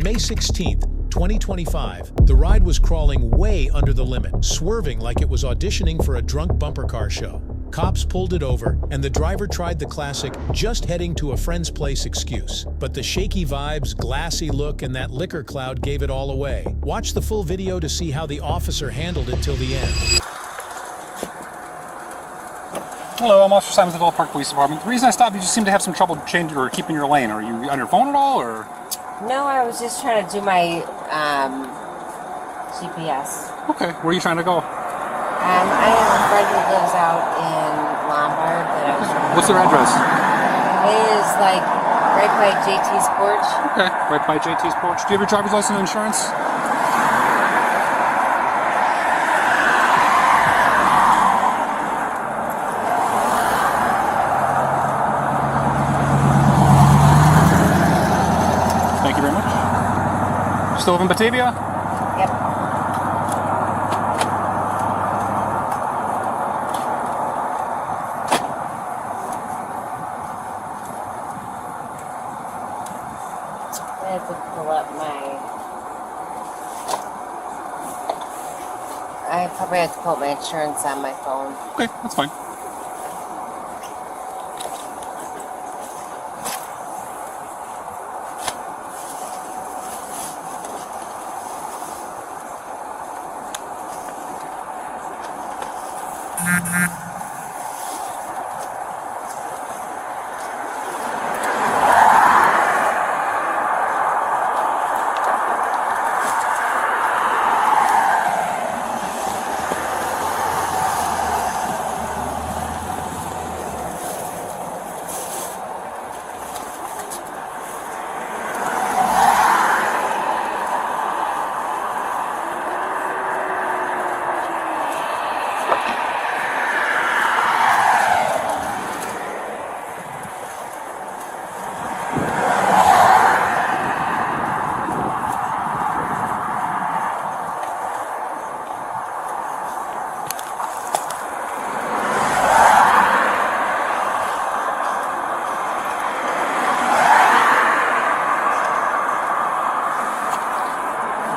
On May 16th, 2025, the ride was crawling way under the limit, swerving like it was auditioning for a drunk bumper car show. Cops pulled it over, and the driver tried the classic "just heading to a friend's place" excuse. But the shaky vibes, glassy look, and that liquor cloud gave it all away. Watch the full video to see how the officer handled it till the end. Hello, I'm Officer Simon, the Villa Park Police Department. The reason I stopped, you just seem to have some trouble changing or keeping your lane. Are you on your phone at all, or? No, I was just trying to do my GPS. Okay, where are you trying to go? I have a friend who lives out in Lombard that I was trying to... What's their address? It is like right by JT's porch. Okay, right by JT's porch. Do you have your driver's license and insurance? Thank you very much. Still live in Batavia? Yep. I have to pull up I probably have to pull up my insurance on my phone. Okay, that's fine.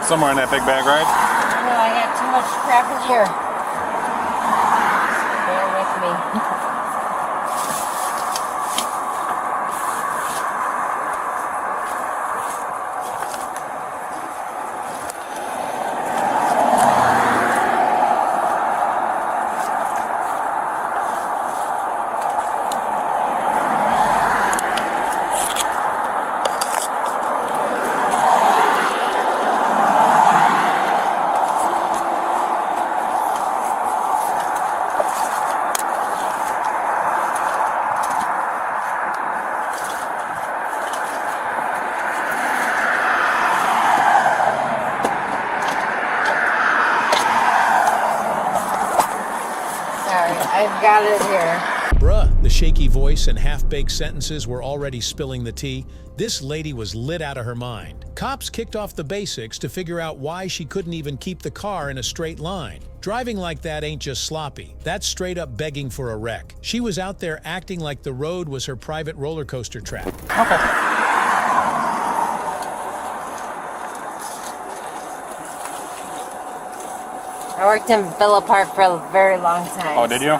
Somewhere in that big bag, right? No, I got too much crap in here. Bear with me. I've got it here. Bruh, the shaky voice and half-baked sentences were already spilling the tea. This lady was lit out of her mind. Cops kicked off the basics to figure out why she couldn't even keep the car in a straight line. Driving like that ain't just sloppy. That's straight up begging for a wreck. She was out there acting like the road was her private roller coaster track. Okay. I worked in Villa Park for a very long time. Oh, did you?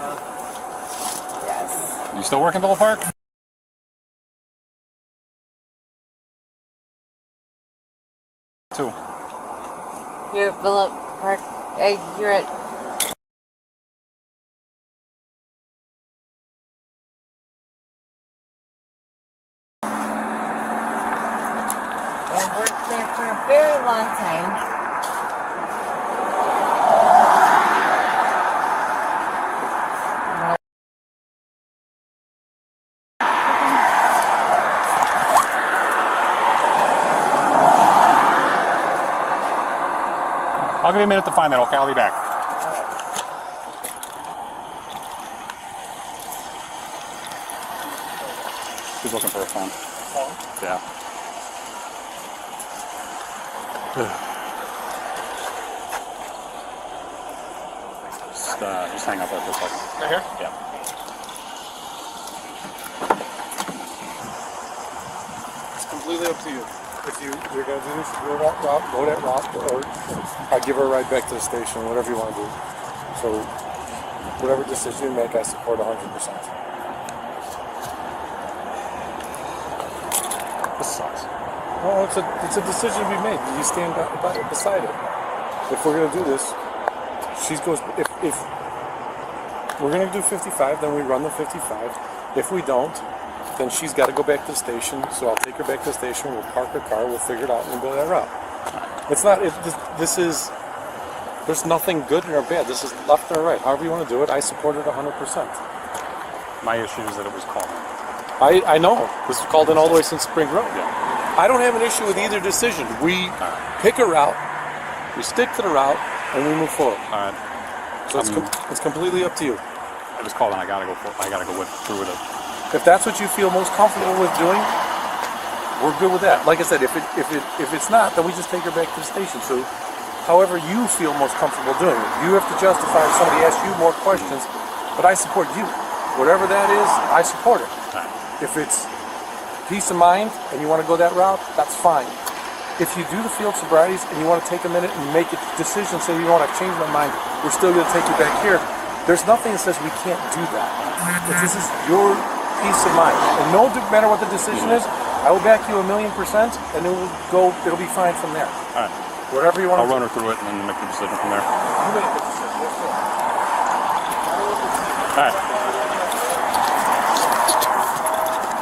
Yes. You still work in Villa Park? Two. You're at Villa Park. You're at... I worked there for a very long time. I'll give you a minute to find that, okay? I'll be back. She's looking for a phone. Yeah. Just hang up there for a second. Right here? Yeah. It's completely up to you. if you're going to do this, go that route, or I give her a ride back to the station, whatever you want to do. So, whatever decision you make, I support 100%. This sucks. Well, it's a decision to be made. You stand beside it. If we're going to do this, if we're going to do 55, then we run the 55. If we don't, then she's got to go back to the station. So I'll take her back to the station. We'll park her car. We'll figure it out and go that route. It's not. This is. There's nothing good or bad. This is left or right. However you want to do it, I support it 100%. My issue is that it was called. I know. This was called in all the way since Spring Road. Yeah. I don't have an issue with either decision. We pick a route, we stick to the route, and we move forward. All right. So it's completely up to you. It was called, and I gotta go through with it. If that's what you feel most comfortable with doing, we're good with that. Like I said, if it's not, then we just take her back to the station. So, however you feel most comfortable doing it, you have to justify if somebody asks you more questions. But I support you. Whatever that is, I support it. If it's peace of mind and you want to go that route, that's fine. If you do the field sobrieties and you want to take a minute and make a decision, say you want to change my mind, we're still going to take you back here. There's nothing that says we can't do that. If this is your peace of mind, and no matter what the decision is, I will back you 1,000,000%, and it'll be fine from there. All right. Whatever you want. I'll run her through it and then make the decision from there. You make the decision. Yes, sir. All right.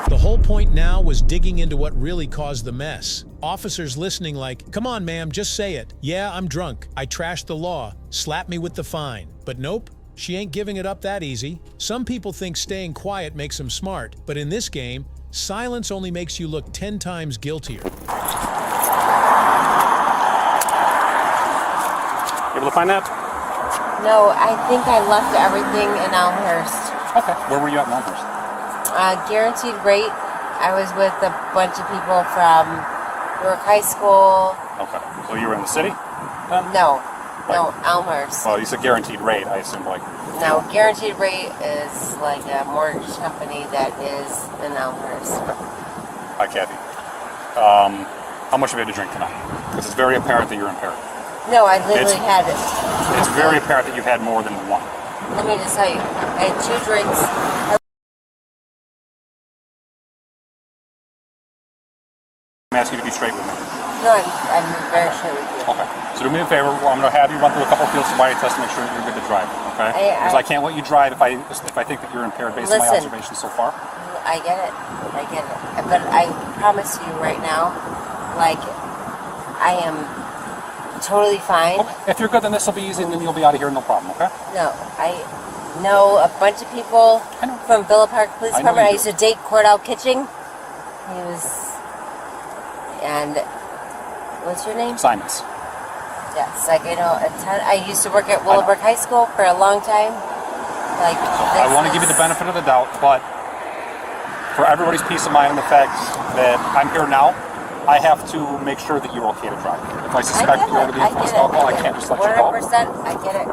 The whole point now was digging into what really caused the mess. Officers listening like, come on, ma'am, just say it. Yeah, I'm drunk. I trashed the law. Slap me with the fine. But nope, she ain't giving it up that easy. Some people think staying quiet makes them smart, but in this game, silence only makes you look 10 times guiltier. You able to find that? No, I think I left everything in Elmhurst. Okay. Where were you at in Elmhurst? Guaranteed rate. I was with a bunch of people from York High School. Okay. So you were in the city then? No, Elmhurst. Well, you said guaranteed rate. I assume like. No, Guaranteed Rate is like a mortgage company that is in Elmhurst. Hi, Kathy. How much have you had to drink tonight? Because it's very apparent that you're impaired. No, I literally had it. It's very apparent that you've had more than one. Let me just tell you, I had 2 drinks. I'm asking you to be straight with me. No, I'm very straight with you. Okay. So do me a favor. I'm going to have you run through a couple of field sobriety tests to make sure that you're good to drive. Okay? Because I can't let you drive if I think that you're impaired based on my observations so far. I get it. But I promise you right now, like, I am totally fine. Okay. If you're good, then this will be easy, and then you'll be out of here, no problem. Okay? No, I know a bunch of people from Villa Park Police Department. I used to date Cordell Kitching. He was, and what's your name? Simons. Yes, like I know a ton. I used to work at Willowbrook High School for a long time. Like, I want to give you the benefit of the doubt, but for everybody's peace of mind and the fact that I'm here now, I have to make sure that you're okay to drive. If I suspect you're under the influence of alcohol, I can't just let you go. 100%, I get it.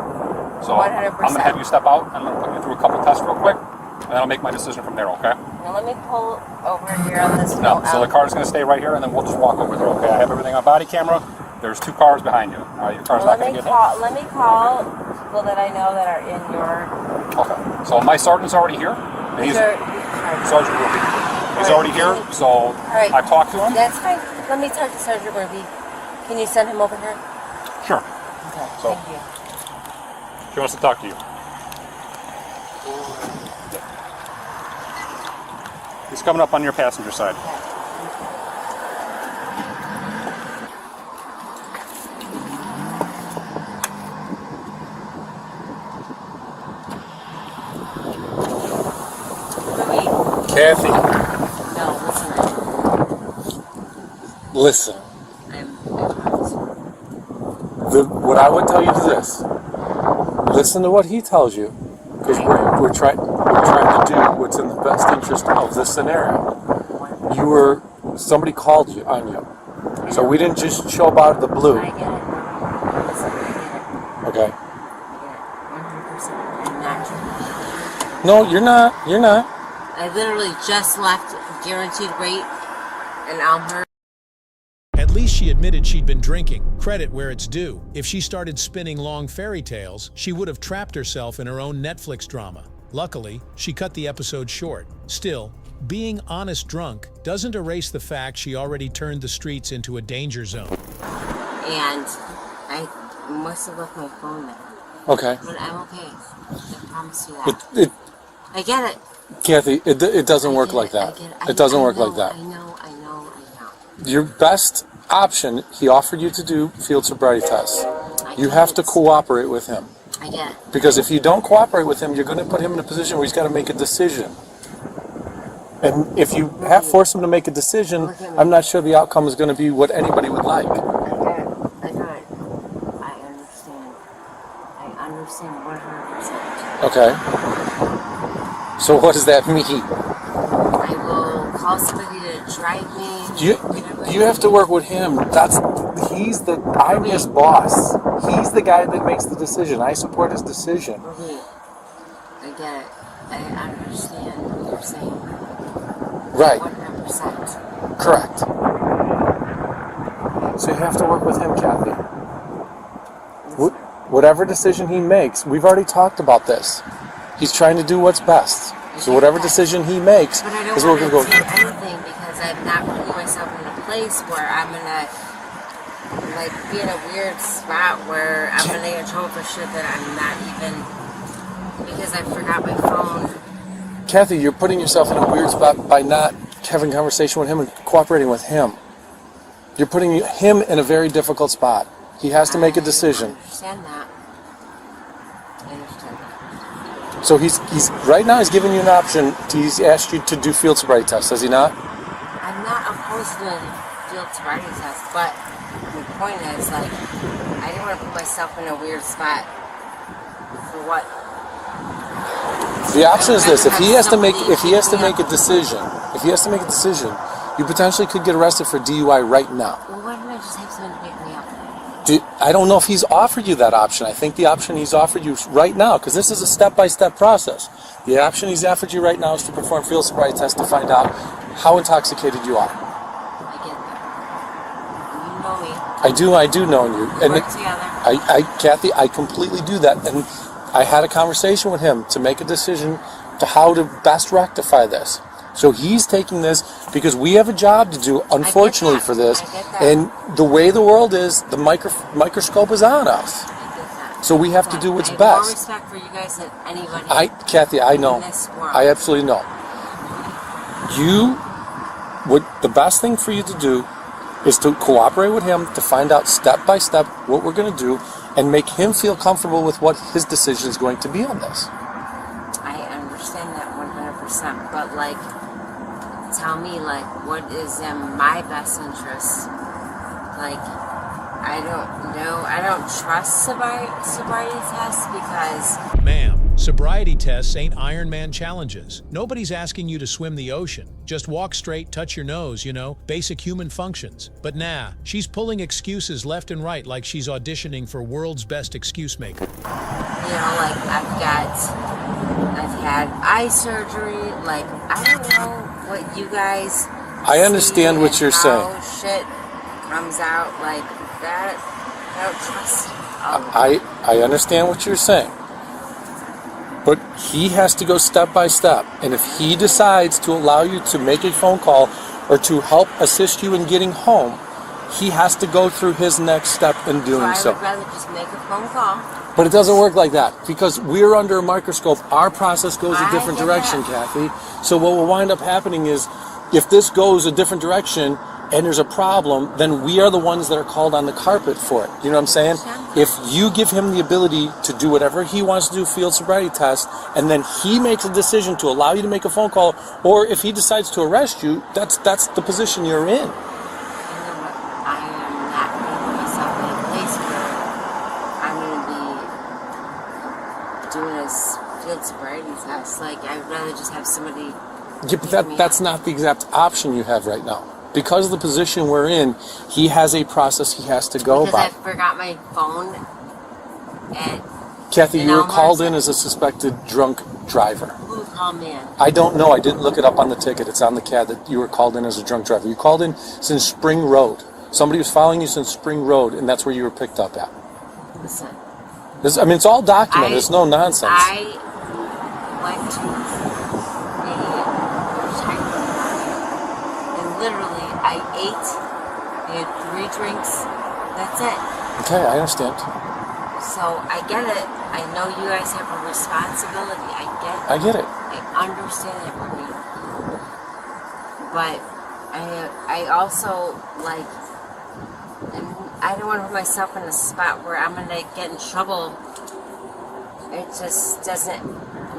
So 100%. I'm going to have you step out. I'm going to put you through a couple tests real quick, and then I'll make my decision from there, okay? Now let me pull over here on this. No, so the car's going to stay right here, and then we'll just walk over there, okay? I have everything on body camera. There's 2 cars behind you. Your car's not going to get hit. Let me call people that I know that are in your... Okay. So my sergeant's already here. And Sergeant Ruby. He's already here, so I've talked to him. That's fine. Let me talk to Sergeant Ruby. Can you send him over here? Sure. Okay, So, thank you. She wants to talk to you. He's coming up on your passenger side. Kathy, No, listen. I'm What I would tell you is this: listen to what he tells you, because we're trying to do what's in the best interest of this scenario. Somebody called you on you, so we didn't just show up out of the blue. I get it. Listen, I get it. Okay. I get it. 100%. I'm not drunk. No, you're not. You're not. I literally just left Guaranteed Rate in Elmhurst. least she admitted she'd been drinking, credit where it's due. If she started spinning long fairy tales, she would have trapped herself in her own Netflix drama. Luckily, she cut the episode short. Still, being honest drunk doesn't erase the fact she already turned the streets into a danger zone. And I must have left my phone there. Okay. But I'm okay. I promise you that. I get it. Kathy, it doesn't work like that. It doesn't work like that. I know. Your best option, he offered you to do field sobriety tests. You have to cooperate with him. I get it. Because if you don't cooperate with him, you're going to put him in a position where he's got to make a decision. And if you force him to make a decision, I'm not sure the outcome is going to be what anybody would like. I got it. I understand 100%. Okay. So what does that mean? I will call somebody to drive me. You have to work with him. I'm his boss. He's the guy that makes the decision. I support his decision. Okay. I get it. I understand what you're saying. Right. 100%. Correct. So you have to work with him, Kathy. Whatever decision he makes, we've already talked about this. He's trying to do what's best. So whatever decision he makes is what we're going to go. But I don't want to do anything because I'm not putting myself in a place where I'm going to be in a weird spot where I'm going to get in trouble for shit that I'm not even, because I forgot my phone. Kathy, you're putting yourself in a weird spot by not having a conversation with him and cooperating with him. You're putting him in a very difficult spot. He has to make a decision. I understand that. So he's right now he's giving you an option. He's asked you to do field sobriety tests, has he not? I'm not opposed to a field sobriety test, but the point is, I didn't want to put myself in a weird spot. For what? The option is this: if he has to make a decision, you potentially could get arrested for DUI right now. Well, why don't I just have someone to pick me up? I don't know if he's offered you that option. I think the option he's offered you right now, because this is a step-by-step process. The option he's offered you right now is to perform field sobriety tests to find out how intoxicated you are. I get that. You know me. I do know you. We work together. Kathy, I completely do that. And I had a conversation with him to make a decision to how to best rectify this. So he's taking this because we have a job to do, unfortunately, for this. And the way the world is, the microscope is on us. So we have to do what's best. I have more respect for you guys than anybody. Kathy, I know. In this world. I absolutely know. The best thing for you to do is to cooperate with him to find out step by step what we're going to do and make him feel comfortable with what his decision is going to be on this. I understand that 100%, but tell me what is in my best interest. I don't know. I don't trust sobriety tests because... Ma'am, sobriety tests ain't Iron Man challenges. Nobody's asking you to swim the ocean. Just walk straight, touch your nose, basic human functions. But nah, she's pulling excuses left and right like she's auditioning for world's best excuse maker. I've had eye surgery, I don't know what you guys... I understand what you're saying. Shit comes out like that. I don't trust it. I understand what you're saying. But he has to go step by step. And if he decides to allow you to make a phone call or to help assist you in getting home, he has to go through his next step in doing so. I would rather just make a phone call. But it doesn't work like that because we're under a microscope. Our process goes a different direction, Kathy. So what will wind up happening is if this goes a different direction and there's a problem, then we are the ones that are called on the carpet for it. You know what I'm saying? If you give him the ability to do whatever he wants to do, field sobriety test, and then he makes a decision to allow you to make a phone call, or if he decides to arrest you, that's the position you're in. I am not going to put myself in a place where I'm going to be doing this field sobriety test. I'd rather just have somebody... Yeah, but that's not the exact option you have right now. Because of the position we're in, he has a process he has to go by. Because I forgot my phone. Kathy, you were called in as a suspected drunk driver. Who called me in? I don't know. I didn't look it up on the ticket. It's on the CAD that you were called in as a drunk driver. You called in since Spring Road. somebody was following you since Spring Road, and that's where you were picked up at. Listen. I mean, it's all documented. It's no nonsense. I went to a retirement and literally I ate, I had 3 drinks, that's it. Okay, I understand. So I get it. I know you guys have a responsibility. I get it. I understand it, Ruby. But I also, like, I don't want to put myself in a spot where I'm going to get in trouble. It just doesn't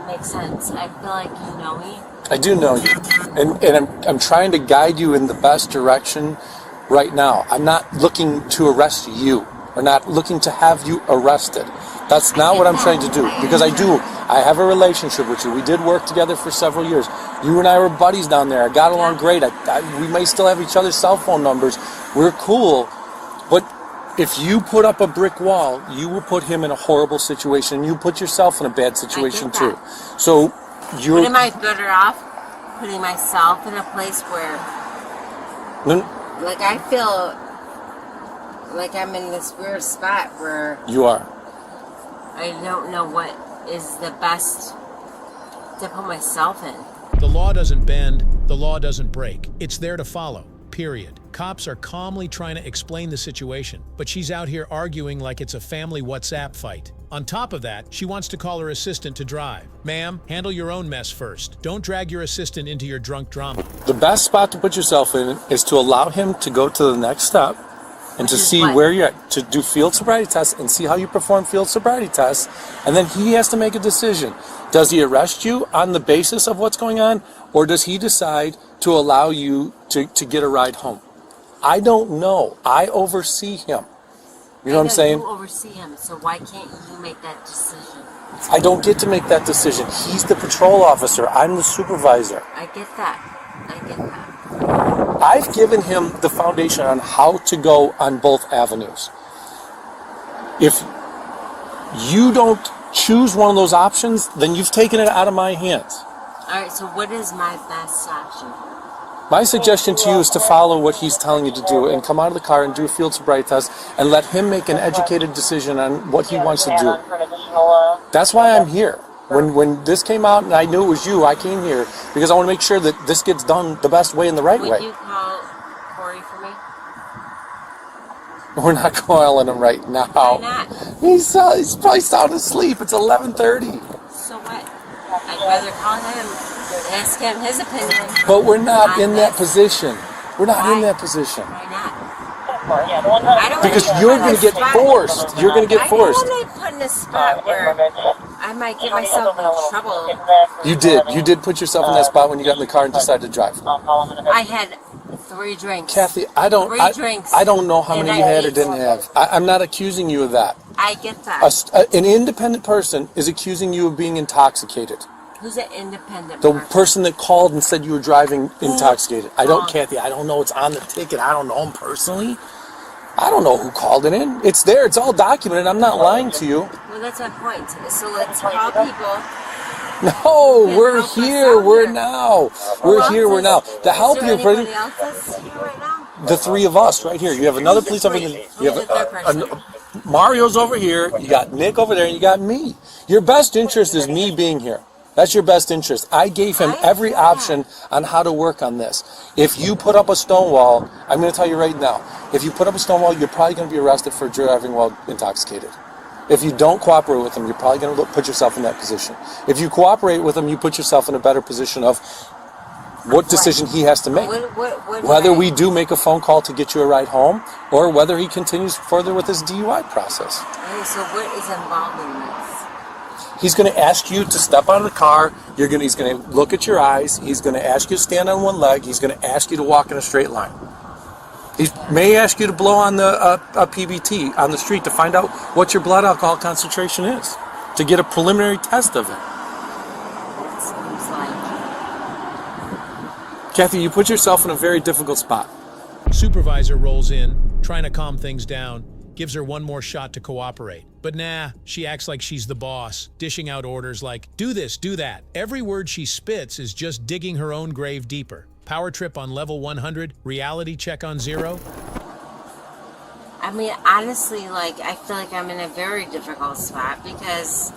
make sense. I feel like you know me. I do know you. And I'm trying to guide you in the best direction right now. I'm not looking to arrest you. Or not looking to have you arrested. That's not what I'm trying to do. Because I have a relationship with you. We did work together for several years. You and I were buddies down there. I got along great. We may still have each other's cell phone numbers. We're cool. But if you put up a brick wall, you will put him in a horrible situation. You put yourself in a bad situation too. So you're... But am I better off putting myself in a place where... Like, I feel... like I'm in this weird spot where... You are. I don't know what is the best to put myself in. The law doesn't bend, the law doesn't break. It's there to follow, period. Cops are calmly trying to explain the situation, but she's out here arguing like it's a family WhatsApp fight. On top of that, she wants to call her assistant to drive. Ma'am, handle your own mess first. Don't drag your assistant into your drunk drama. The best spot to put yourself in is to allow him to go to the next step and to see where you're at, to do field sobriety tests and see how you perform field sobriety tests. And then he has to make a decision. Does he arrest you on the basis of what's going on, or does he decide to allow you to get a ride home? I don't know. I oversee him. You know what I'm saying? You oversee him, so why can't you make that decision? I don't get to make that decision. He's the patrol officer. I'm the supervisor. I get that. I've given him the foundation on how to go on both avenues. If you don't choose one of those options, then you've taken it out of my hands. All right, so what is my best option? My suggestion to you is to follow what he's telling you to do and come out of the car and do a field sobriety test and let him make an educated decision on what he wants to do. That's why I'm here. When this came out and I knew it was you, I came here because I want to make sure that this gets done the best way and the right way. Would you call Corey for me? We're not calling him right now. Why not? He's probably sound asleep. It's 11:30. So what? I'd rather call him and ask him his opinion. But we're not in that position. We're not in that position. Why not? Because you're going to get forced. You're going to get forced. I don't want to put in a spot where I might get myself in trouble. You did put yourself in that spot when you got in the car and decided to drive. I had 3 drinks. Kathy, I don't know how many you had or didn't have. I'm not accusing you of that. I get that. An independent person is accusing you of being intoxicated. Who's an independent The person? person that called and said you were driving intoxicated. Kathy, I don't know. It's on the ticket. I don't know him personally. I don't know who called it in. It's there. It's all documented. I'm not lying to you. Well, that's my point. So let's call people. No, we're here. We're now. We're here. We're now. The help Is you there anybody else that's here right now? The 3 of us right here. You have another police officer. You have Mario's over here. You got Nick over there, and you got me. Your best interest is me being here. That's your best interest. I gave him every option on how to work on this. If you put up a stone wall, I'm going to tell you right now, if you put up a stone wall, you're probably going to be arrested for driving while intoxicated. If you don't cooperate with him, you're probably going to put yourself in that position. If you cooperate with him, you put yourself in a better position of what decision he has to make. Whether we do make a phone call to get you a ride home, or whether he continues further with his DUI process. Okay, so what is involved in this? He's going to ask you to step out of the car. He's going to look at your eyes. He's going to ask you to stand on one leg. He's going to ask you to walk in a straight line. He may ask you to blow on a PBT on the street to find out what your blood alcohol concentration is, to get a preliminary test of it. It seems like... Kathy, you put yourself in a very difficult spot. Supervisor rolls in, trying to calm things down, gives her one more shot to cooperate. But nah, she acts like she's the boss, dishing out orders like, do this, do that. Every word she spits is just digging her own grave deeper. Power trip on level 100, reality check on 0. I mean, honestly, like, I feel like I'm in a very difficult spot because,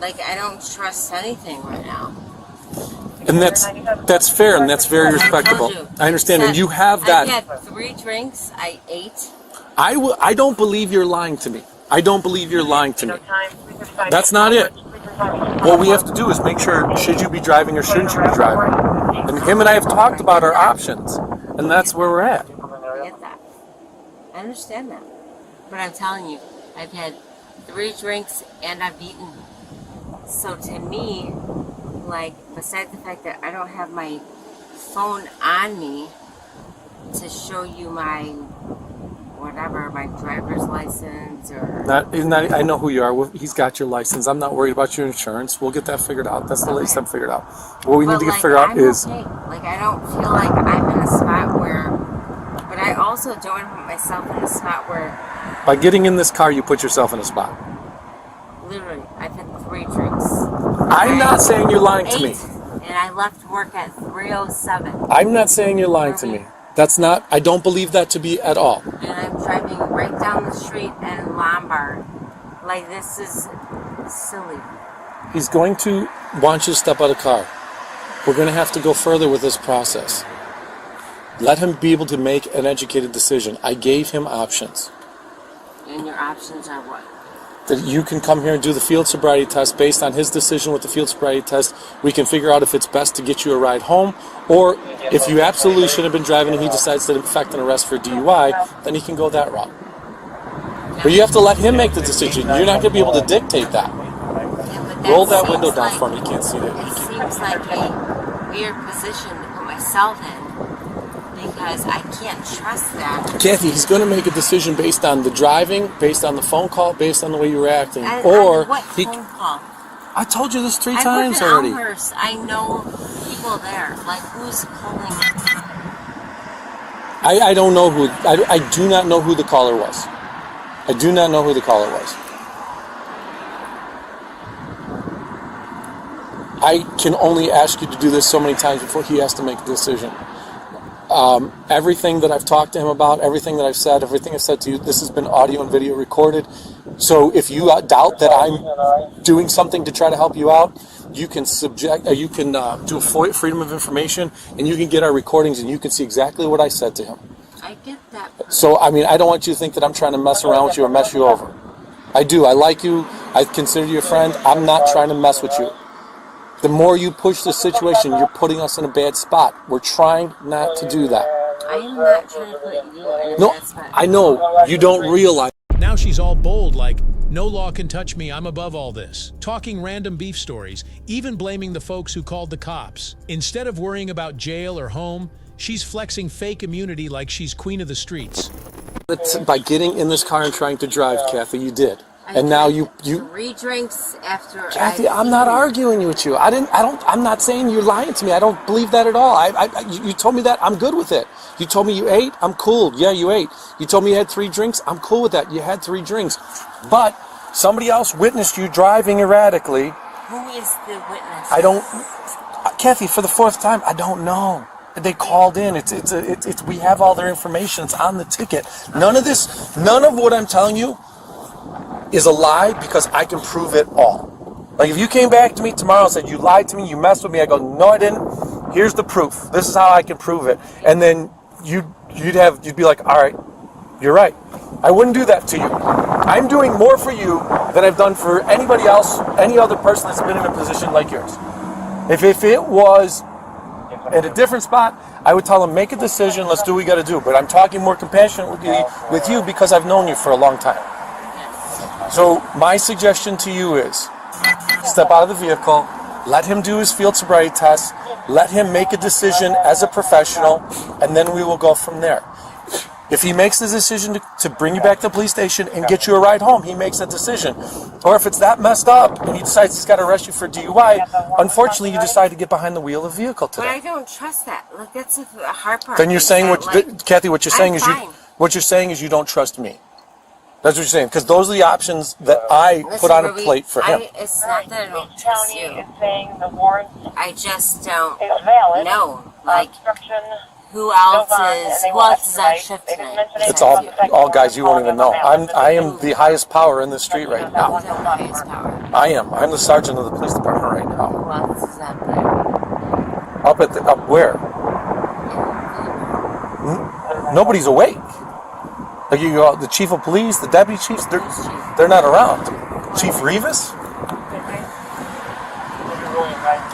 like, I don't trust anything right now. And that's fair, and that's very respectable. I understand, and you have that. I had 3 drinks. I ate. I don't believe you're lying to me. I don't believe you're lying to me. That's not it. What we have to do is make sure, should you be driving or shouldn't you be driving? And him and I have talked about our options, and that's where we're at. I get that. I understand that. But I'm telling you, I've had 3 drinks and I've eaten. So to me, like, besides the fact that I don't have my phone on me to show you my whatever, my driver's license or... I know who you are. He's got your license. I'm not worried about your insurance. We'll get that figured out. That's the latest I'm figured out. What we need to get figured out is... Okay. Like, I don't feel like I'm in a spot where... But I also don't want to put myself in a spot where... By getting in this car, you put yourself in a spot. Literally, I've had 3 drinks. I'm not saying you're lying to me. And I left work at 3:07. I'm not saying you're lying to me. That's not... I don't believe that to be at all. And I'm driving right down the street in Lombard. Like, this is silly. He's going to want you to step out of the car. We're going to have to go further with this process. Let him be able to make an educated decision. I gave him options. And your options are what? That you can come here and do the field sobriety test. Based on his decision with the field sobriety test, we can figure out if it's best to get you a ride home, or if you absolutely shouldn't have been driving and he decides to effect an arrest for DUI, then he can go that route. But you have to let him make the decision. You're not going to be able to dictate that. Yeah, Roll that window down for me. You can't see It that. seems like a weird position to put myself in because I can't trust that. Kathy, he's going to make a decision based on the driving, based on the phone call, based on the way you were acting. Or what phone call? I told you this 3 I times work in already. Elmhurst. I know people there. Like, who's calling? I don't know who. I do not know who the caller was. I do not know who the caller was. I can only ask you to do this so many times before he has to make a decision. Everything that I've talked to him about, everything that I've said, everything I've said to you, this has been audio and video recorded. So if you doubt that I'm doing something to try to help you out, you can do a freedom of information, and you can get our recordings, and you can see exactly what I said to him. I get that. So, I mean, I don't want you to think that I'm trying to mess around with you or mess you over. I do. I like you. I consider you a friend. I'm not trying to mess with you. The more you push the situation, you're putting us in a bad spot. We're trying not to do that. I am not trying to put you in a bad spot. I know. You don't realize. Now she's all bold, like, no law can touch me, I'm above all this. Talking random beef stories, even blaming the folks who called the cops. Instead of worrying about jail or home, she's flexing fake immunity like she's queen of the streets. By getting in this car and trying to drive, Kathy, you did. And now you 3 drinks after. Kathy, I'm not arguing with you. I'm not saying you're lying to me. I don't believe that at all. You told me that. I'm good with it. You told me you ate. I'm cool. Yeah, you ate. You told me you had 3 drinks. I'm cool with that. You had 3 drinks. But somebody else witnessed you driving erratically. Who is the witness? I don't. Kathy, for the 4th time, I don't know. They called in. We have all their information. It's on the ticket. None of what I'm telling you is a lie, because I can prove it all. Like, if you came back to me tomorrow and said, you lied to me, you messed with me, I go, no, I didn't. Here's the proof. This is how I can prove it. And then you'd be like, all right, you're right. I wouldn't do that to you. I'm doing more for you than I've done for anybody else, any other person that's been in a position like yours. If it was at a different spot, I would tell them, make a decision, let's do what we got to do. But I'm talking more compassionately with you because I've known you for a long time. So my suggestion to you is, step out of the vehicle, let him do his field sobriety test, let him make a decision as a professional, and then we will go from there. If he makes the decision to bring you back to the police station and get you a ride home, he makes that decision. Or if it's that messed up and he decides he's got to arrest you for DUI, unfortunately you decide to get behind the wheel of the vehicle today. But I don't trust that. Like, that's the hard part. Then you're saying Kathy, what you're saying is you don't trust me. That's what you're saying, because those are the options that I put on a plate for him. It's not that I don't trust you. County is saying the warrant I just don't is valid. know. Like, Obstruction Who else is on shift tonight? It's all guys you won't even know. I am the highest power in the street right now. Who's the highest power? I am. I'm the sergeant of the police department right now. Who else is up there? Up where? Nobody's awake. Like you go, the chief of police, the deputy chiefs, they're not around. Chief Revis?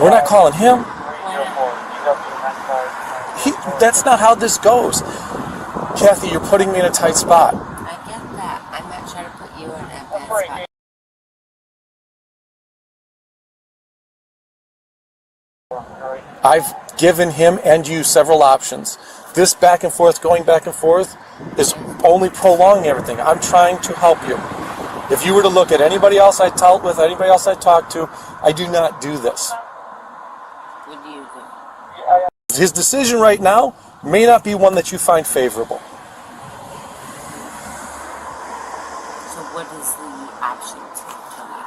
We're not calling him. That's not how this goes. Kathy, you're putting me in a tight spot. I get that. I'm not trying to put you in a bad spot. I've given him and you several options. This back and forth, going back and forth, is only prolonging everything. I'm trying to help you. If you were to look at anybody else I dealt with, anybody else I talked to, I do not do this. What do you do? His decision right now may not be one that you find favorable. So what is the option to me?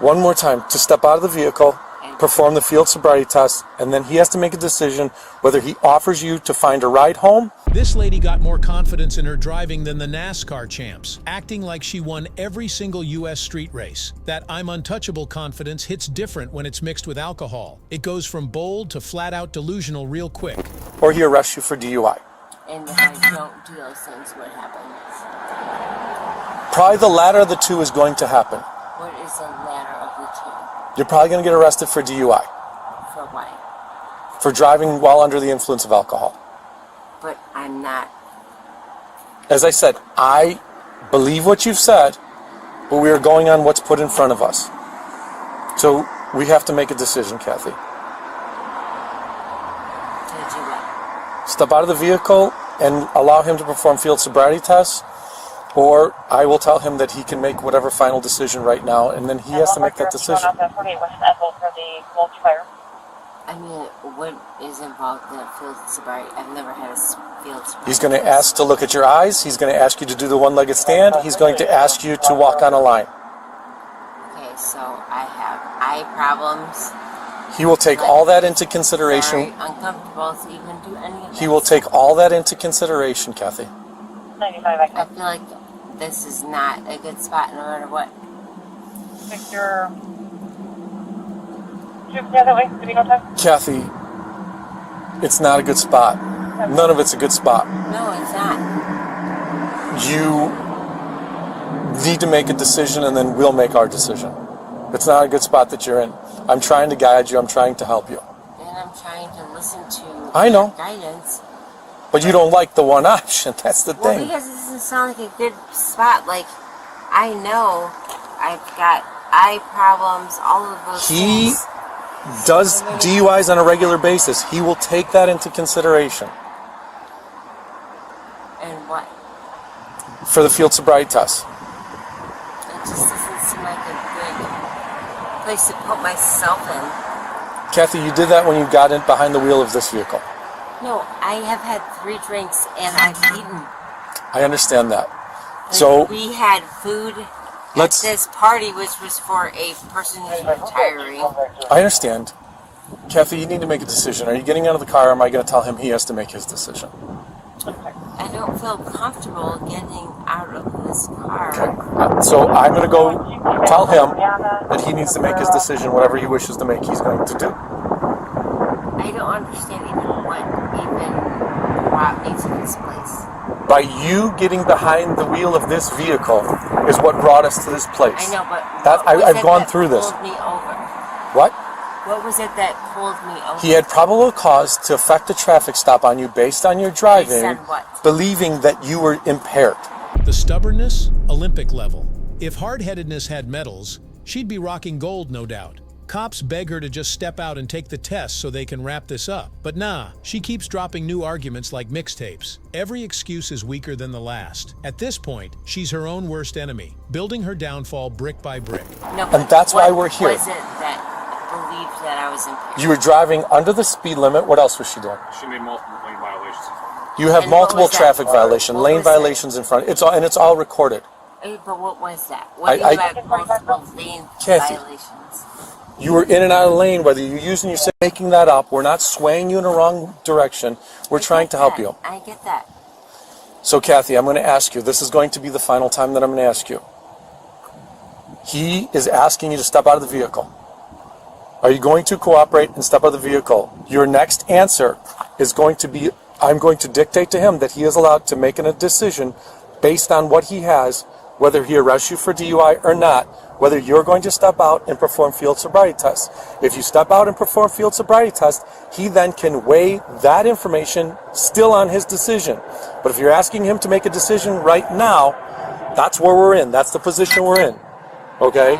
One more time, to step out of the vehicle, perform the field sobriety test, and then he has to make a decision whether he offers you to find a ride home. This lady got more confidence in her driving than the NASCAR champs, acting like she won every single U.S. street race. That I'm untouchable confidence hits different when it's mixed with alcohol. It goes from bold to flat-out delusional real quick. Or he arrests you for DUI. And if I don't do those things, what happens? Probably the latter of the two is going to happen. What is the latter of the two? You're probably going to get arrested for DUI, For what? for driving while under the influence of alcohol. But I'm not. As I said, I believe what you've said, but we are going on what's put in front of us. So we have to make a decision, Kathy. To do what? Step out of the vehicle and allow him to perform field sobriety tests, or I will tell him that he can make whatever final decision right now, and then he has to make that decision. I mean, what is involved in a field sobriety? I've never had a field sobriety. He's going to ask to look at your eyes. He's going to ask you to do the one-legged stand. He's going to ask you to walk on a line. Okay, so I have eye problems. He will take all that into consideration. Very uncomfortable to even do any of this. He will take all that into consideration, Kathy. I feel like this is not a good spot no matter what. Kathy, it's not a good spot. None of it's a good spot. No, it's not. You need to make a decision, and then we'll make our decision. It's not a good spot that you're in. I'm trying to guide you. I'm trying to help you. And I'm trying to listen to I know. guidance. But you don't like the one option. That's the Well, thing. because it doesn't sound like a good spot. Like, I know I've got eye problems, all of those He things. does DUIs on a regular basis. He will take that into consideration And what? for the field sobriety test. It just doesn't seem like a good place to put myself in. Kathy, you did that when you got in behind the wheel of this vehicle. No, I have had 3 drinks and I've eaten. I understand that. Like, So we had food at this party, which was for a person who's retiring. I understand. Kathy, you need to make a decision. Are you getting out of the car, or am I going to tell him he has to make his decision? I don't feel comfortable getting out of this car. Okay. So I'm going to go tell him that he needs to make his decision. Whatever he wishes to make, he's going to do. I don't understand even what even brought me to this place. By you getting behind the wheel of this vehicle is what brought us to this place. I know, but I've gone through this. Pulled me over? What? What was it that pulled me over? He had probable cause to effect a traffic stop on you based on your driving, said what? believing that you were impaired. The stubbornness, Olympic level. If hard-headedness had medals, she'd be rocking gold, no doubt. Cops beg her to just step out and take the test so they can wrap this up. But nah, she keeps dropping new arguments like mixtapes. Every excuse is weaker than the last. At this point, she's her own worst enemy, building her downfall brick by brick. No, And that's why we're here. What was it that believed that I was impaired? You were driving under the speed limit. What else was she doing? She made multiple lane violations. You have And what multiple was that? traffic violations, What lane was that? violations in front. It's all recorded. But what was that? What do you I- have multiple lane Kathy. violations? You were in and out of the lane, whether you're using your making that up. We're not swaying you in the wrong direction. We're trying to help you. I get that. So, Kathy, I'm going to ask you. This is going to be the final time that I'm going to ask you. He is asking you to step out of the vehicle. Are you going to cooperate and step out of the vehicle? Your next answer is going to be, I'm going to dictate to him that he is allowed to make a decision based on what he has, whether he arrests you for DUI or not, whether you're going to step out and perform field sobriety tests. If you step out and perform field sobriety tests, he then can weigh that information still on his decision. But if you're asking him to make a decision right now, that's where we're in. That's the position we're in. Okay?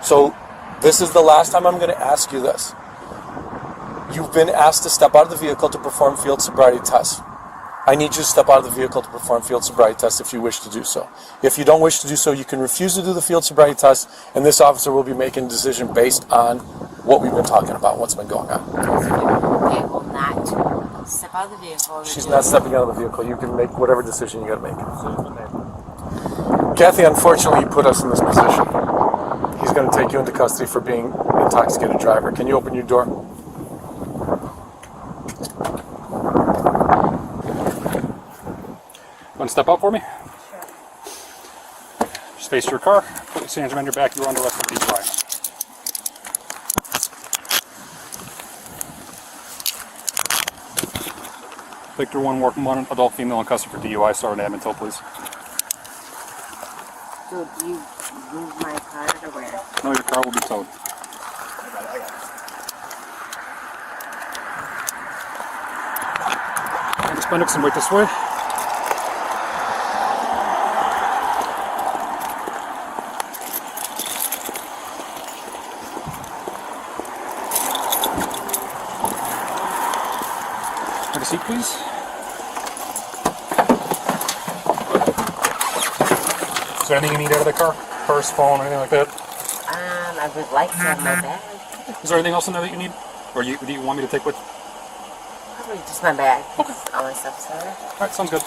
So this is the last time I'm going to ask you this. You've been asked to step out of the vehicle to perform field sobriety tests. I need you to step out of the vehicle to perform field sobriety tests if you wish to do so. If you don't wish to do so, you can refuse to do the field sobriety test, and this officer will be making a decision based on what we've been talking about, what's been going on. They will not step out of the vehicle. She's not stepping out of the vehicle. You can make whatever decision you got to make. Kathy, unfortunately, you put us in this position. He's going to take you into custody for being an intoxicated driver. Can you open your door? Want to step out for me? Sure. Just face your car, put your hands behind your back, you're under arrest for DUI. Victor 1, working 1, adult female in custody for DUI, starting admin tow, please. So do you move my car to where? No, your car will be towed. Appendix and wait this way. Have a seat, please. Is there anything you need out of the car? Purse, phone, anything like that? I would like to have my bag. Is there anything else in there that you need? Or do you want me to take with you? Probably just my bag. Okay. All my stuff's in there. Alright, sounds good.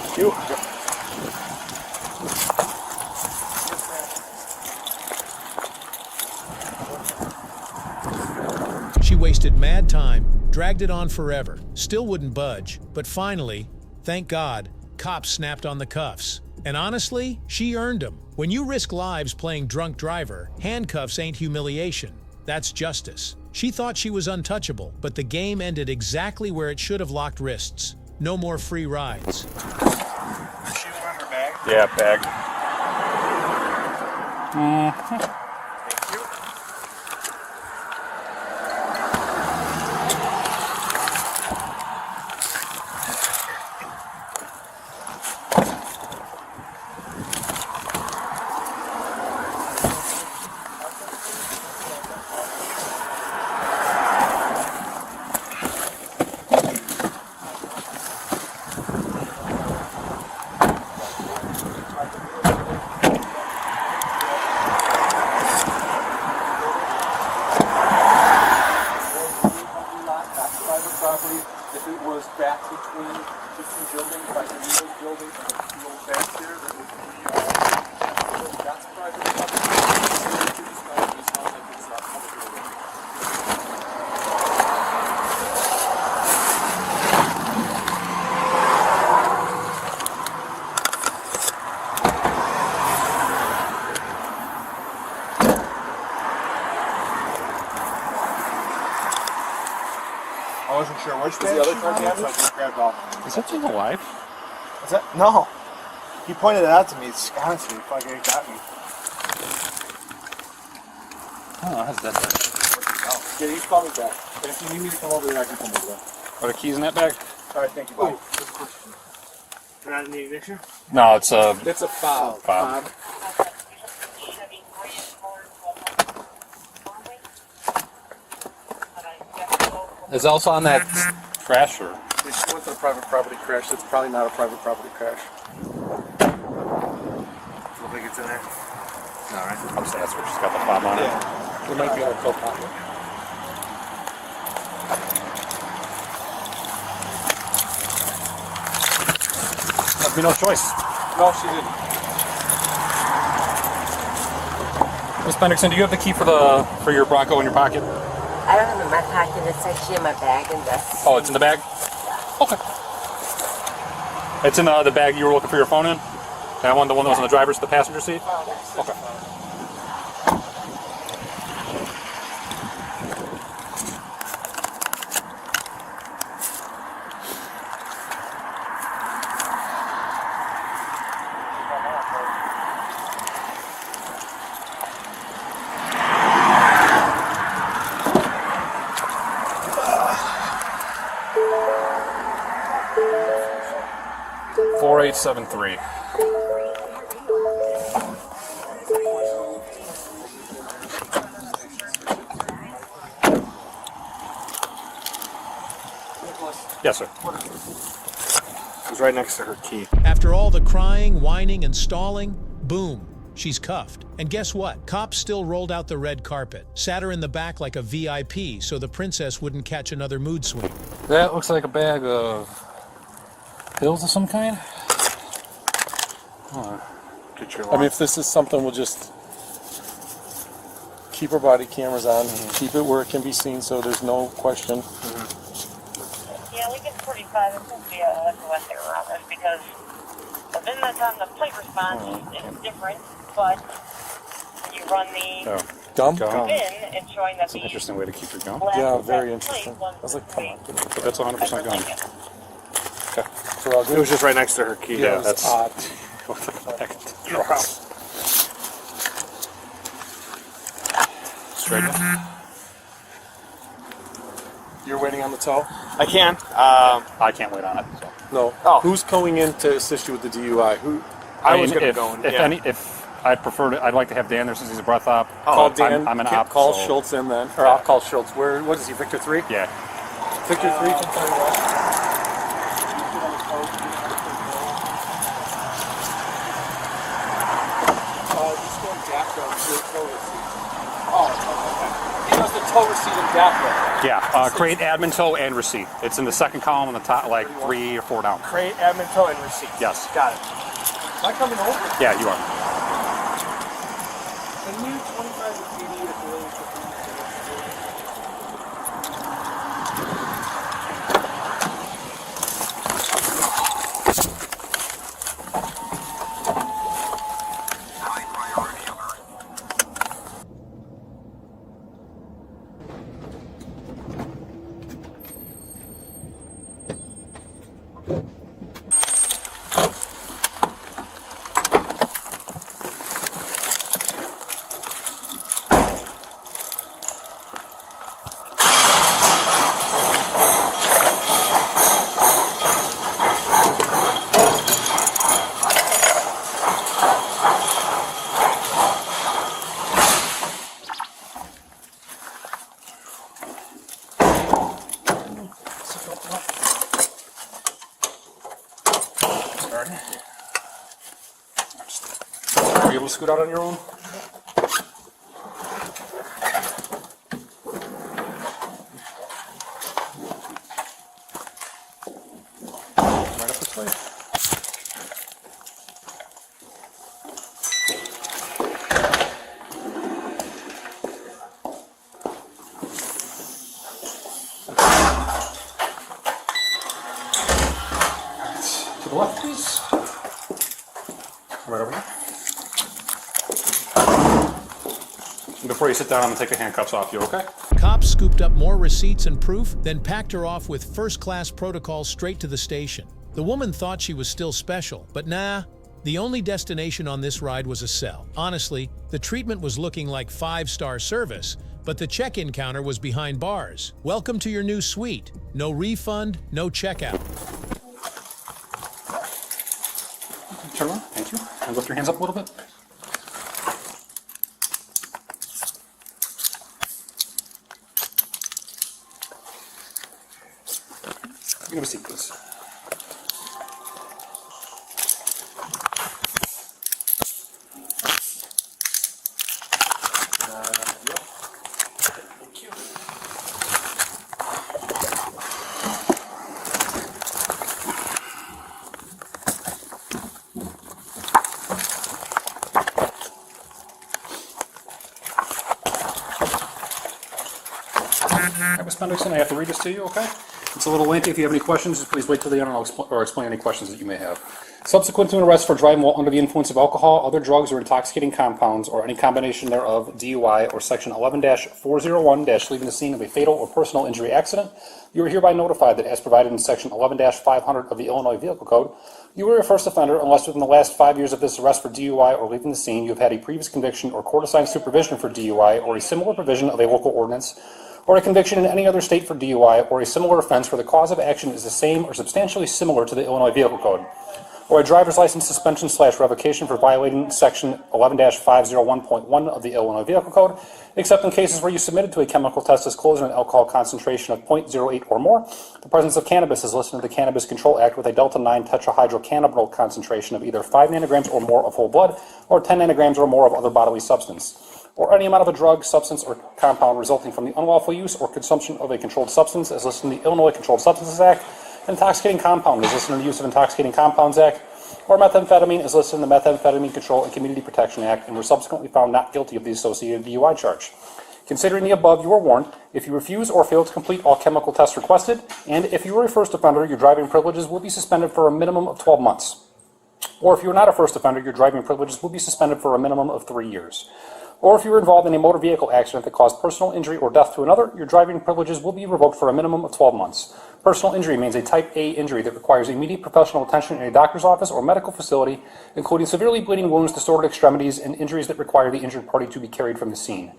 Thank you. She wasted mad time, dragged it on forever, still wouldn't budge, but finally, thank God, cops snapped on the cuffs. And honestly, she earned them. When you risk lives playing drunk driver, handcuffs ain't humiliation. That's justice. She thought she was untouchable, but the game ended exactly where it should have locked wrists. No more free rides. She was on her bag? Yeah, bag. Thank you. If it was back between the two buildings, like the new building and the old back there, that would be, that's private property. It's not like it's not public building. I wasn't sure which Is the bag other she car wanted, damaged? so I just grabbed all. Is that thing alive? Is that? No. He pointed it out to me. It's honestly fucking got me. Oh, how's that there? Yeah, you call me back. And if you need me to come over there, I can come over there. Are the keys in that bag? All right, thank you. Bye. They're not in the ignition? No, it's a It's a fob. fob. It's also on that crash, or? If she went to a private property crash, it's probably not a private property crash. Look like it's in there. No, right? I'm saying that's where she's got the fob on it. It might be on a co-pilot. Left me no choice. No, she didn't. Miss Bendixson, do you have the key for your Bronco in your pocket? I don't have it in my pocket. It's actually in my bag and this. Oh, it's in the bag? Okay. It's in the bag you were looking for your phone in? That one, the one that was on the passenger seat? Okay. $4873. Yes, sir. It was right next to her key. After all the crying, whining, and stalling, boom, she's cuffed. And guess what? Cops still rolled out the red carpet, sat her in the back like a VIP so the princess wouldn't catch another mood swing. That looks like a bag of pills of some kind. I mean, if this is something, we'll just keep our body cameras on, keep it where it can be seen so there's no question. Yeah, we get 45. It's supposed to be a West there around this because the VIN that's on the plate response is different, but when you run the Gum? VIN, it's showing that That's an interesting way to keep your gum. Yeah, very interesting. I was like, come on. But that's 100% gum. Okay. So I'll It was just right next to her key. Yeah, that's odd. Straight in. You're waiting on the tow? I can. I can't wait on it. So. No. Oh. Who's going in to assist you with the DUI? Who? I mean, was going to if, go in. If Yeah. I'd prefer to, I'd like to have Dan there since he's a breath op. Call but Dan. I'm an op. Call so- Schultz in then. Or I'll call Schultz. What is he, Victor 3? Yeah. Victor 3 can tell you what. Just go DACA and do a tow receipt. Oh, okay. He does the tow receipt in DACA. Yeah. Create admin tow and receipt. It's in the second column on the top, like 3 or 4 down. Create admin tow and receipt. Yes. Got it. Am I coming over? Yeah, you are. Can you 25 to 80 if you really put Are you able to scoot out on your own? Right up this way. To the left, please. Right over here. Before you sit down, I'm gonna take the handcuffs off you, okay? Cops scooped up more receipts and proof, then packed her off with first-class protocol straight to the station. The woman thought she was still special, but nah. The only destination on this ride was a cell. Honestly, the treatment was looking like 5-star service, but the check-in counter was behind bars. Welcome to your new suite. No refund, no checkout. Turn around, thank you. And lift your hands up a little bit. You have a seat, please. Thank you. All right, Ms. Bendixson, I have to read this to you, okay? It's a little lengthy. If you have any questions, just please wait till the end and I'll explain any questions that you may have. Subsequent to an arrest for driving while under the influence of alcohol, other drugs, or intoxicating compounds, or any combination thereof, DUI, or Section 11-401- leaving the scene of a fatal or personal injury accident, you are hereby notified that as provided in Section 11-500 of the Illinois Vehicle Code, you are a first offender unless within the last 5 years of this arrest for DUI or leaving the scene you have had a previous conviction or court-assigned supervision for DUI or a similar provision of a local ordinance, or a conviction in any other state for DUI or a similar offense where the cause of action is the same or substantially similar to the Illinois Vehicle Code, or a driver's license suspension/revocation for violating Section 11-501.1 of the Illinois Vehicle Code, except in cases where you submitted to a chemical test disclosing an alcohol concentration of 0.08 or more, the presence of cannabis is listed in the Cannabis Control Act with a delta-9 tetrahydrocannabinol concentration of either 5 nanograms or more of whole blood, or 10 nanograms or more of other bodily substance, or any amount of a drug, substance, or compound resulting from the unlawful use or consumption of a controlled substance as listed in the Illinois Controlled Substances Act. Intoxicating compound is listed in the Use of Intoxicating Compounds Act, or methamphetamine is listed in the Methamphetamine Control and Community Protection Act and were subsequently found not guilty of the associated DUI charge. Considering the above, you are warned, if you refuse or fail to complete all chemical tests requested, and if you are a first offender, your driving privileges will be suspended for a minimum of 12 months. Or if you are not a first offender, your driving privileges will be suspended for a minimum of 3 years. Or if you were involved in a motor vehicle accident that caused personal injury or death to another, your driving privileges will be revoked for a minimum of 12 months. Personal injury means a type A injury that requires immediate professional attention in a doctor's office or medical facility, including severely bleeding wounds, distorted extremities, and injuries that require the injured party to be carried from the scene.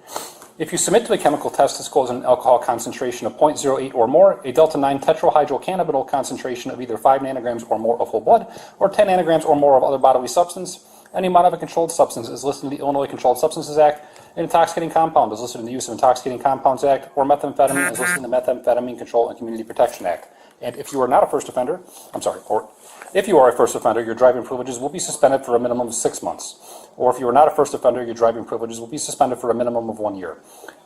If you submit to a chemical test disclosing an alcohol concentration of 0.08 or more, a delta-9 tetrahydrocannabinol concentration of either 5 nanograms or more of whole blood, or 10 nanograms or more of other bodily substance, any amount of a controlled substance is listed in the Illinois Controlled Substances Act, an intoxicating compound is listed in the Use of Intoxicating Compounds Act, or methamphetamine is listed in the Methamphetamine Control and Community Protection Act. And if you are not a first offender, if you are a first offender, your driving privileges will be suspended for a minimum of 6 months. Or if you are not a first offender, your driving privileges will be suspended for a minimum of 1 year.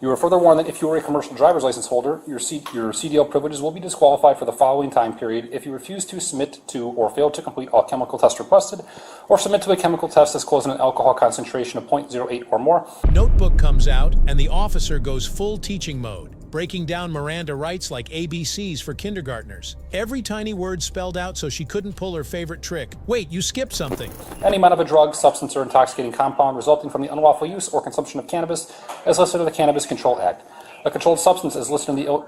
You are further warned that if you are a commercial driver's license holder, your CDL privileges will be disqualified for the following time period if you refuse to submit to or fail to complete all chemical tests requested, or submit to a chemical test disclosing an alcohol concentration of 0.08 or more. Notebook comes out, and the officer goes full teaching mode, breaking down Miranda rights like ABCs for kindergartners. Every tiny word spelled out so she couldn't pull her favorite trick. Wait, you skipped something. Any amount of a drug, substance, or intoxicating compound resulting from the unlawful use or consumption of cannabis as listed in the Cannabis Control Act. A controlled substance is listed in the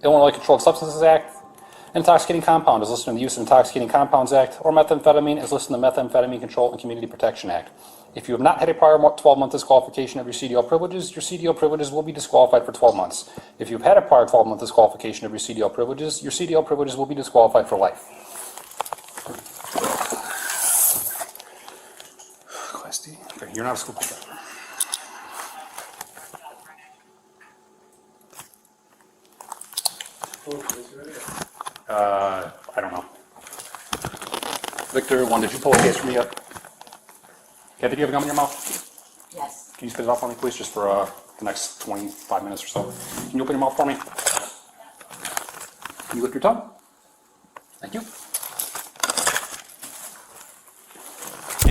Illinois Controlled Substances Act. Intoxicating compound is listed in the Use of Intoxicating Compounds Act, or methamphetamine is listed in the Methamphetamine Control and Community Protection Act. If you have not had a prior 12-month disqualification of your CDL CDL privileges will be disqualified for 12 months. If you've had a prior 12-month disqualification of your CDL privileges will be disqualified for life. Class D. Okay, you're not a school bus driver. I don't know. Victor, did you pull a case for me yet? Kathy, do you have a gum in your mouth? Yes. Can you spit it out for me, please, just for the next 25 minutes or so? Can you open your mouth for me? Can you lift your tongue? Thank you.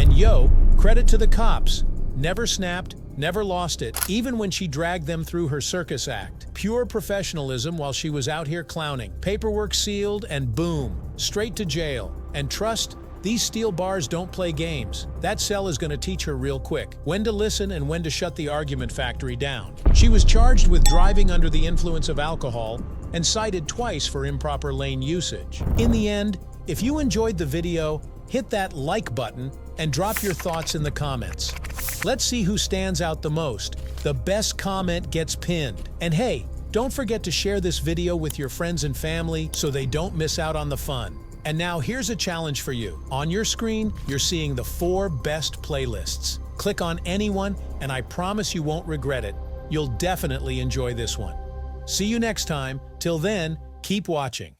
And yo, credit to the cops. Never snapped, never lost it, even when she dragged them through her circus act. Pure professionalism while she was out here clowning. Paperwork sealed, and boom, straight to jail. And trust, these steel bars don't play games. That cell is going to teach her real quick when to listen and when to shut the argument factory down. She was charged with driving under the influence of alcohol and cited twice for improper lane usage. In the end, if you enjoyed the video, hit that like button and drop your thoughts in the comments. Let's see who stands out the most. The best comment gets pinned. And hey, don't forget to share this video with your friends and family so they don't miss out on the fun. And now here's a challenge for you. On your screen, you're seeing the 4 best playlists. Click on any one, and I promise you won't regret it. You'll definitely enjoy this one. See you next time. Till then, keep watching.